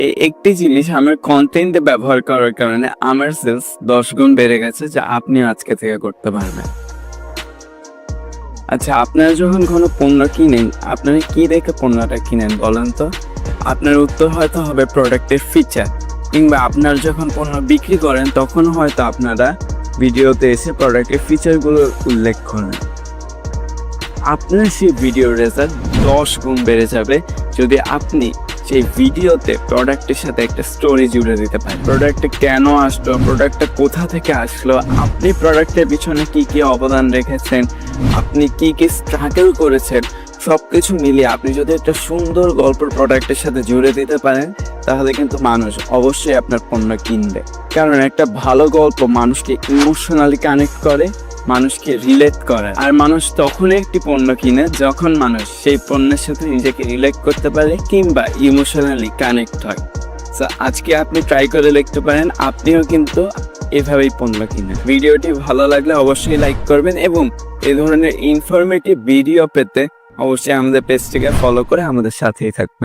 এই একটি জিনিস আমার কন্টেন্টে ব্যবহার করার কারণে আমার সেলস 10 গুণ বেড়ে গেছে, যা আপনি আজকে থেকে করতে পারবেন। আচ্ছা, আপনারা যখন কোনো পণ্য কিনেন, আপনারা কি দেখে পণ্যটা কিনেন বলেন তো? আপনার উত্তর হয়তো হবে প্রোডাক্টের ফিচার, কিংবা আপনারা যখন পণ্য বিক্রি করেন তখন হয়তো আপনারা ভিডিওতে এসে প্রোডাক্টের ফিচারগুলো উল্লেখ করেন। আপনার সেই ভিডিওর রেজাল্ট 10 গুণ বেড়ে যাবে যদি আপনি সেই ভিডিওতে প্রোডাক্টের সাথে একটা স্টোরি জুড়ে দিতে পারেন। প্রোডাক্টটা কেন আসলো, প্রোডাক্টটা কোথা থেকে আসলো, আপনি প্রোডাক্টের পিছনে কি কি অবদান রেখেছেন, আপনি কি কি স্ট্রাগল করেছেন, সবকিছু মিলিয়ে আপনি যদি একটা সুন্দর গল্প প্রোডাক্টের সাথে জুড়ে দিতে পারেন, তাহলে কিন্তু মানুষ অবশ্যই আপনার পণ্য কিনবে। কারণ একটা ভালো গল্প মানুষকে ইমোশনালি কানেক্ট করে, মানুষকে রিলেট করে। আর মানুষ তখনই একটি পণ্য কিনে যখন মানুষ সেই পণ্যের সাথে নিজেকে রিলেট করতে পারে কিংবা ইমোশনালি কানেক্ট হয়। সো আজকে আপনি ট্রাই করে দেখতে পারেন, আপনিও কিন্তু এভাবেই পণ্য কিনেন। ভিডিওটি ভালো লাগলে অবশ্যই লাইক করবেন এবং এই ধরনের ইনফরমেটিভ ভিডিও পেতে অবশ্যই আমাদের পেজটিকে ফলো করে আমাদের সাথেই থাকবেন।